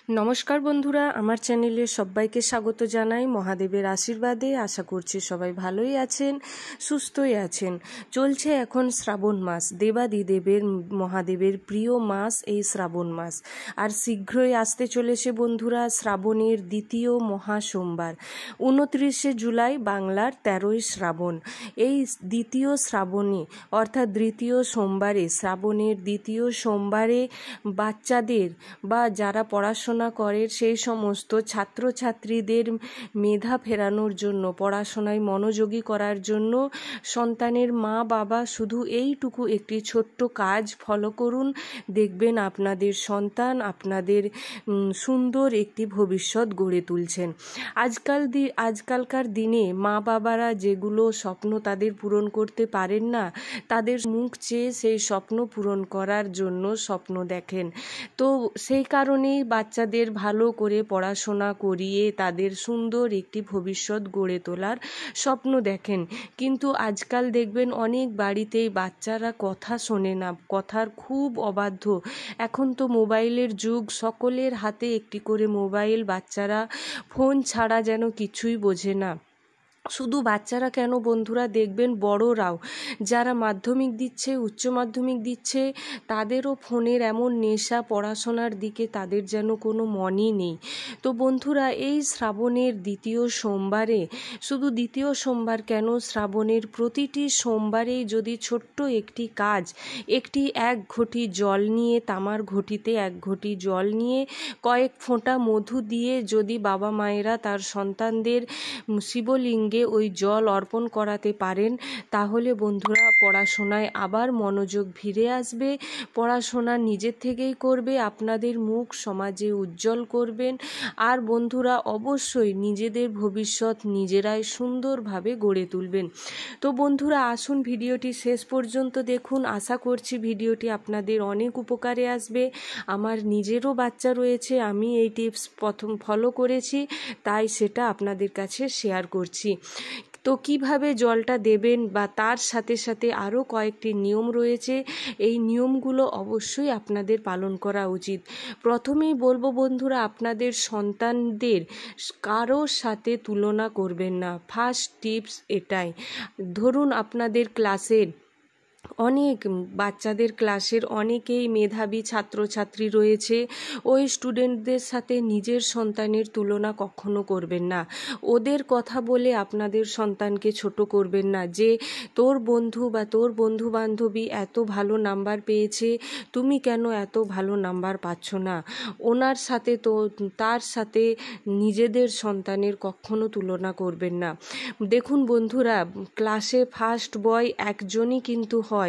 নমস্কার বন্ধুরা, আমার চ্যানেলে সবাইকে স্বাগত জানাই। মহাদেবের আশীর্বাদে আশা করছি সবাই ভালোই আছেন, সুস্থই আছেন। চলছে এখন শ্রাবণ মাস, দেবাদিদেবের মহাদেবের প্রিয় মাস এই শ্রাবণ মাস। আর শীঘ্রই আসতে চলেছে বন্ধুরা শ্রাবণের দ্বিতীয় মহা সোমবার, 29শে জুলাই, বাংলার 13ই শ্রাবণ। এই দ্বিতীয় শ্রাবণে অর্থাৎ দ্বিতীয় সোমবারে, শ্রাবণের দ্বিতীয় সোমবারে বাচ্চাদের বা যারা পড়াশোনা করে সেই সমস্ত ছাত্রছাত্রীদের মেধা ফেরানোর জন্য, পড়াশোনায় মনোযোগী করার জন্য সন্তানের মা বাবা শুধু এইটুকু একটি ছোট্ট কাজ ফলো করুন, দেখবেন আপনাদের সন্তান আপনাদের সুন্দর একটি ভবিষ্যৎ গড়ে তুলছেন। আজকালকার দিনে মা বাবারা যেগুলো স্বপ্ন তাদের পূরণ করতে পারেন না, তাদের মুখ চেয়ে সেই স্বপ্ন পূরণ করার জন্য স্বপ্ন দেখেন। তো সেই কারণেই বাচ্চাদের ভালো করে পড়াশোনা করিয়ে তাদের সুন্দর একটি ভবিষ্যৎ গড়ে তোলার স্বপ্ন দেখেন। কিন্তু আজকাল দেখবেন অনেক বাড়িতেই বাচ্চারা কথা শোনে না, কথার খুব অবাধ্য। এখন তো মোবাইলের যুগ, সকলের হাতে একটি করে মোবাইল, বাচ্চারা ফোন ছাড়া যেন কিছুই বোঝে না। শুধু বাচ্চারা কেন বন্ধুরা, দেখবেন বড়রাও যারা মাধ্যমিক দিচ্ছে, উচ্চ মাধ্যমিক দিচ্ছে, তাদেরও ফোনের এমন নেশা, পড়াশোনার দিকে তাদের যেন কোনো মনই নেই। তো বন্ধুরা, এই শ্রাবণের দ্বিতীয় সোমবারে, শুধু দ্বিতীয় সোমবার কেন, শ্রাবণের প্রতিটি সোমবারেই যদি ছোট্ট একটি কাজ, একটি 1 ঘটি জল নিয়ে, তামার ঘটিতে 1 ঘটি জল নিয়ে কয়েক ফোঁটা মধু দিয়ে যদি বাবা মায়েরা তার সন্তানদের শিবলিঙ্গে ওই জল অর্পণ করাতে পারেন, তাহলে বন্ধুরা পড়াশোনায় আবার মনোযোগ ফিরে আসবে। পড়াশোনা নিজের থেকেই করবে, আপনাদের মুখ সমাজে উজ্জ্বল করবেন। আর বন্ধুরা অবশ্যই নিজেদের ভবিষ্যৎ নিজেরাই সুন্দরভাবে গড়ে তুলবেন। তো বন্ধুরা আসুন ভিডিওটি শেষ পর্যন্ত দেখুন। আশা করছি ভিডিওটি আপনাদের অনেক উপকারে আসবে। আমার নিজেরও বাচ্চা রয়েছে, আমি এই টিপস প্রথম ফলো করেছি, তাই সেটা আপনাদের কাছে শেয়ার করছি। তো কিভাবে জলটা দেবেন বা তার সাথে সাথে আরও কয়েকটি নিয়ম রয়েছে, এই নিয়মগুলো অবশ্যই আপনাদের পালন করা উচিত। প্রথমেই বলবো বন্ধুরা, আপনাদের সন্তানদের কারোর সাথে তুলনা করবেন না। ফার্স্ট টিপস এটাই। ধরুন আপনাদের ক্লাসের বাচ্চাদের ক্লাসের অনেকেই মেধাবী ছাত্রছাত্রী রয়েছে, ওই স্টুডেন্টদের সাথে নিজের সন্তানের তুলনা কখনো করবেন না। ওদের কথা বলে আপনাদের সন্তানকে ছোট করবেন না, যে তোর বন্ধু বা তোর বন্ধু বান্ধবী এত ভালো নাম্বার পেয়েছে, তুমি কেন এত ভালো নাম্বার পাচ্ছ না। ওনার সাথে তার সাথে নিজেদের সন্তানের কখনো তুলনা করবেন না। দেখুন বন্ধুরা, ক্লাসে ফার্স্ট বয় একজনই কিন্তু হয়,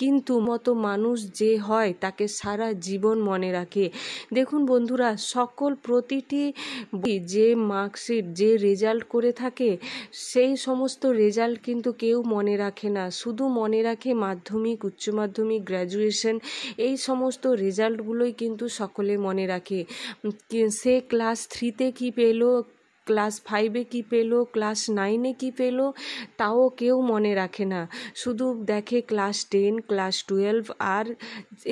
কিন্তু মতো মানুষ যে হয় তাকে সারা জীবন মনে রাখে। দেখুন বন্ধুরা, প্রতিটি যে মার্কশিট, যে রেজাল্ট করে থাকে, সেই সমস্ত রেজাল্ট কিন্তু কেউ মনে রাখে না। শুধু মনে রাখে মাধ্যমিক, উচ্চ মাধ্যমিক, গ্র্যাজুয়েশন, এই সমস্ত রেজাল্টগুলোই কিন্তু সকলে মনে রাখে। সে ক্লাস 3-তে কী পেলো, ক্লাস 5-এ কী পেলো, ক্লাস 9-এ কী পেলো, তাও কেউ মনে রাখে না। শুধু দেখে ক্লাস 10, ক্লাস 12, আর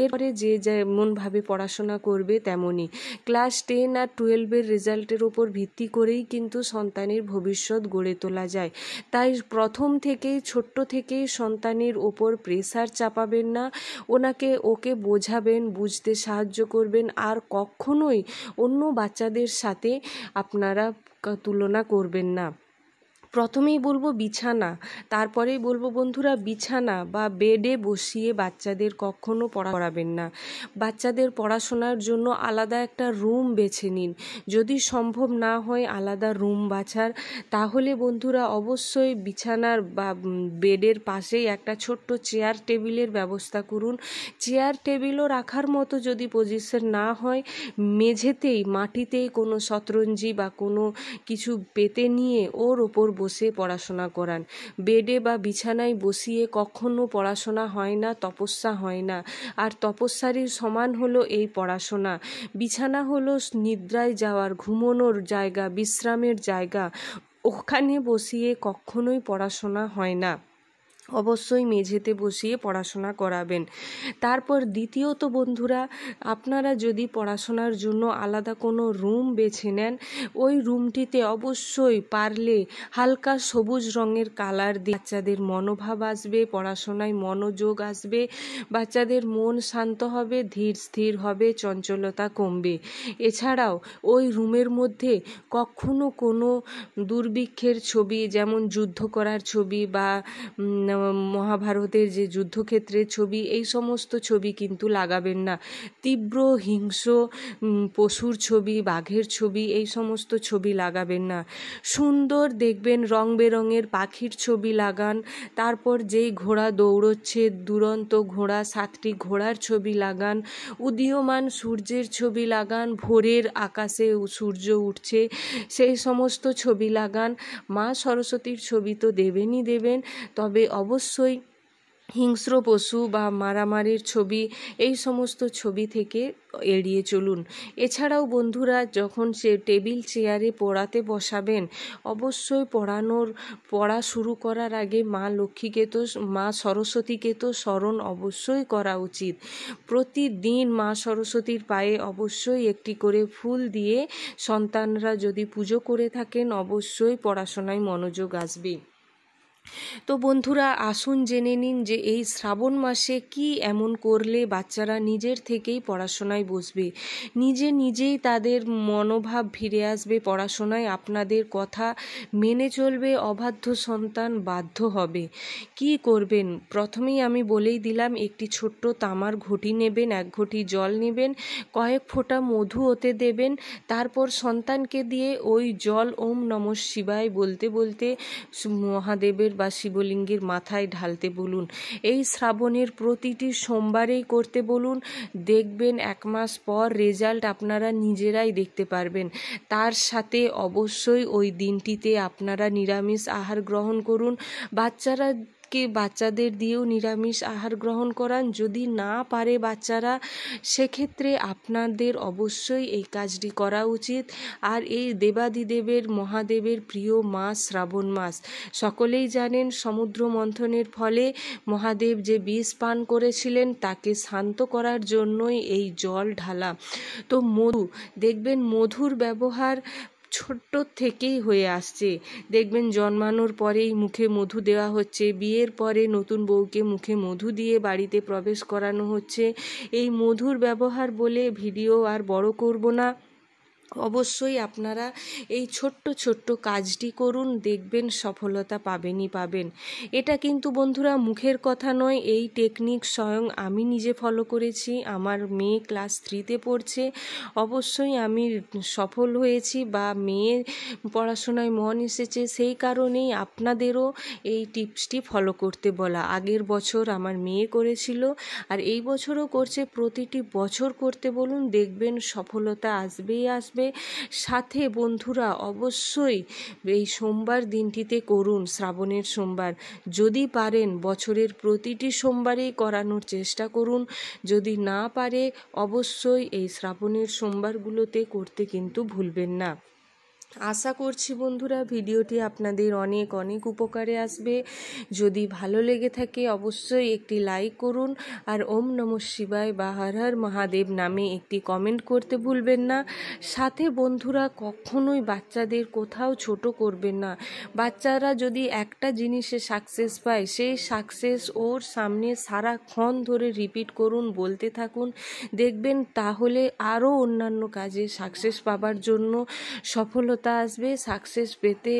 এরপরে যে যেমনভাবে পড়াশোনা করবে তেমনই। ক্লাস 10 আর 12-এর রেজাল্টের ওপর ভিত্তি করেই কিন্তু সন্তানের ভবিষ্যৎ গড়ে তোলা যায়। তাই প্রথম থেকেই, ছোট্ট থেকেই সন্তানের ওপর প্রেসার চাপাবেন না, ওকে বোঝাবেন, বুঝতে সাহায্য করবেন। আর কখনোই অন্য বাচ্চাদের সাথে আপনারা তুলনা করবেন না। প্রথমেই বলবো বিছানা, তারপরেই বলবো বন্ধুরা, বিছানা বা বেডে বসিয়ে বাচ্চাদের কখনো পড়াবেন না। বাচ্চাদের পড়াশোনার জন্য আলাদা একটা রুম বেছে নিন। যদি সম্ভব না হয় আলাদা রুম বাছার, তাহলে বন্ধুরা অবশ্যই বিছানার বা বেডের পাশেই একটা ছোট্ট চেয়ার টেবিলের ব্যবস্থা করুন। চেয়ার টেবিলও রাখার মতো যদি পজিশন না হয়, মেঝেতেই, মাটিতেই কোনো শতরঞ্জি বা কোনো কিছু পেতে নিয়ে ওর ওপর বসে পড়াশোনা করান। বেডে বা বিছানায় বসিয়ে কখনো পড়াশোনা হয় না, তপস্যা হয় না। আর তপস্যারই সমান হলো এই পড়াশোনা। বিছানা হলো নিদ্রায় যাওয়ার, ঘুমানোর জায়গা, বিশ্রামের জায়গা, ওখানে বসিয়ে কখনোই পড়াশোনা হয় না। অবশ্যই মেঝেতে বসিয়ে পড়াশোনা করাবেন। তারপর দ্বিতীয়ত বন্ধুরা, আপনারা যদি পড়াশোনার জন্য আলাদা কোনো রুম বেছে নেন, ওই রুমটিতে অবশ্যই পারলে হালকা সবুজ রঙের কালার দিয়ে বাচ্চাদের মনোভাব আসবে, পড়াশোনায় মনোযোগ আসবে, বাচ্চাদের মন শান্ত হবে, ধীর স্থির হবে, চঞ্চলতা কমবে। এছাড়াও ওই রুমের মধ্যে কখনো কোনো দুর্ভিক্ষের ছবি, যেমন যুদ্ধ করার ছবি বা মহাভারতের যে যুদ্ধক্ষেত্রের ছবি, এই সমস্ত ছবি কিন্তু লাগাবেন না। তীব্র হিংস্র পশুর ছবি, বাঘের ছবি, এই সমস্ত ছবি লাগাবেন না। সুন্দর দেখবেন রং বেরঙের পাখির ছবি লাগান। তারপর যেই ঘোড়া দৌড়চ্ছে, দুরন্ত ঘোড়া, 7টি ঘোড়ার ছবি লাগান। উদীয়মান সূর্যের ছবি লাগান, ভোরের আকাশে সূর্য উঠছে সেই সমস্ত ছবি লাগান। মা সরস্বতীর ছবি তো দেবেনই দেবেন, তবে অবশ্যই হিংস্র পশু বা মারামারির ছবি, এই সমস্ত ছবি থেকে এড়িয়ে চলুন। এছাড়াও বন্ধুরা, যখন সে টেবিল চেয়ারে পড়াতে বসাবেন, অবশ্যই পড়া শুরু করার আগে মা লক্ষ্মীকে তো, মা সরস্বতীকে তো স্মরণ অবশ্যই করা উচিত। প্রতিদিন মা সরস্বতীর পায়ে অবশ্যই একটি করে ফুল দিয়ে সন্তানরা যদি পুজো করে থাকেন, অবশ্যই পড়াশোনায় মনোযোগ আসবে। তো বন্ধুরা, আসুন জেনে নিন যে এই শ্রাবণ মাসে কি এমন করলে বাচ্চারা নিজের থেকেই পড়াশোনায় বসবে, নিজেই তাদের মনোভাব ফিরে আসবে, পড়াশোনায় আপনাদের কথা মেনে চলবে, অবাধ্য সন্তান বাধ্য হবে। কি করবেন? প্রথমেই আমি বলেই দিলাম, একটি ছোট্ট তামার ঘটি নেবেন, 1 ঘটি জল নেবেন, কয়েক ফোঁটা মধু ওতে দেবেন। তারপর সন্তানকে দিয়ে ওই জল ওম নমঃ শিবায় বলতে বলতে মহাদেবের বা শিবলিঙ্গের মাথায় ঢালতে বলুন। এই শ্রাবণের প্রতিটি সোমবারেই করতে বলুন। দেখবেন 1 মাস পর রেজাল্ট আপনারা নিজেরাই দেখতে পারবেন। তার সাথে অবশ্যই ওই দিনটিতে আপনারা নিরামিষ আহার গ্রহণ করুন। বাচ্চাদের দিয়েও নিরামিষ আহার গ্রহণ করান। যদি না পারে বাচ্চারা, সেক্ষেত্রে আপনাদের অবশ্যই এই কাজটি করা উচিত। আর এই দেবাদিদেবের মহাদেবের প্রিয় মাস শ্রাবণ মাস, সকলেই জানেন সমুদ্র মন্থনের ফলে মহাদেব যে বিষ পান করেছিলেন, তাকে শান্ত করার জন্যই এই জল ঢালা। তো দেখবেন মধুর ব্যবহার ছোট্ট থেকেই হয়ে আসছে। দেখবেন জন্মানোর পরেই মুখে মধু দেওয়া হচ্ছে, বিয়ের পরে নতুন বউকে মুখে মধু দিয়ে বাড়িতে প্রবেশ করানো হচ্ছে। এই মধুর ব্যবহার বলে ভিডিও আর বড় করব না। অবশ্যই আপনারা এই ছোট্ট কাজটি করুন, দেখবেন সফলতা পাবেন। এটা কিন্তু বন্ধুরা মুখের কথা নয়, এই টেকনিক স্বয়ং আমি নিজে ফলো করেছি। আমার মেয়ে ক্লাস 3তে পড়ছে, অবশ্যই আমি সফল হয়েছি বা মেয়ে পড়াশোনায় মন এসেছে, সেই কারণেই আপনাদেরও এই টিপসটি ফলো করতে বলা। আগের বছর আমার মেয়ে করেছিল, আর এই বছরও করছে। প্রতিটি বছর করতে বলুন, দেখবেন সফলতা আসবেই আসবে। সাথে বন্ধুরা অবশ্যই এই সোমবার দিনটিতে করুন, শ্রাবণের সোমবার। যদি পারেন বছরের প্রতিটি সোমবারেই করানোর চেষ্টা করুন। যদি না পারে, অবশ্যই এই শ্রাবণের সোমবারগুলোতে করতে কিন্তু ভুলবেন না। আশা করছি বন্ধুরা ভিডিওটি আপনাদের অনেক উপকারে আসবে। যদি ভালো লেগে থাকে অবশ্যই একটি লাইক করুন, আর ওম নমঃ শিবায় বা হর হর মহাদেব নামে একটি কমেন্ট করতে ভুলবেন না। সাথে বন্ধুরা কখনোই বাচ্চাদের কোথাও ছোট করবেন না। বাচ্চারা যদি একটা জিনিসে সাকসেস পায়, সেই সাকসেস ওর সামনে সারাক্ষণ ধরে রিপিট করুন, বলতে থাকুন। দেখবেন তাহলে আরও অন্যান্য কাজে সাকসেস পাবার জন্য সফলতা আসবে। সাকসেস পেতে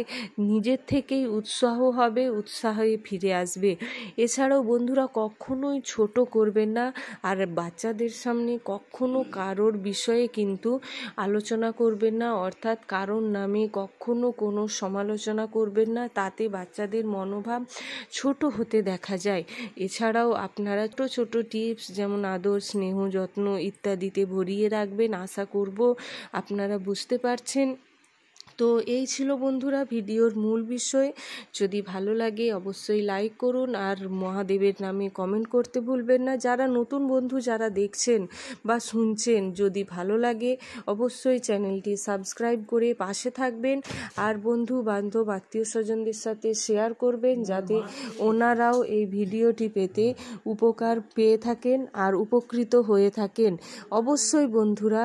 নিজের থেকেই উৎসাহ হবে, উৎসাহে ফিরে আসবে। এছাড়াও বন্ধুরা কখনোই ছোট করবেন না, আর বাচ্চাদের সামনে কখনো কারোর বিষয়ে কিন্তু আলোচনা করবেন না, অর্থাৎ কারোর নামে কখনো কোনো সমালোচনা করবেন না। তাতে বাচ্চাদের মনোভাব ছোট হতে দেখা যায়। এছাড়াও আপনারা ছোট টিপস যেমন আদর, স্নেহ, যত্ন ইত্যাদিতে ভরিয়ে রাখবেন। আশা করব আপনারা বুঝতে পারছেন। তো এই ছিল বন্ধুরা ভিডিওর মূল বিষয়। যদি ভালো লাগে অবশ্যই লাইক করুন আর মহাদেবের নামে কমেন্ট করতে ভুলবেন না। যারা নতুন বন্ধু যারা দেখছেন বা শুনছেন, যদি ভালো লাগে অবশ্যই চ্যানেলটি সাবস্ক্রাইব করে পাশে থাকবেন আর বন্ধু বান্ধব আত্মীয় স্বজনদের সাথে শেয়ার করবেন, যাতে ওনারাও এই ভিডিওটি পেতে উপকার পেয়ে থাকেন আর উপকৃত হয়ে থাকেন। অবশ্যই বন্ধুরা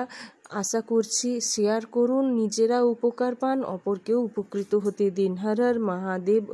আশা করছি শেয়ার করুন, নিজেরা উপকার পান, অপরকেও উপকৃত হতে দিন। হর হর মহাদেব।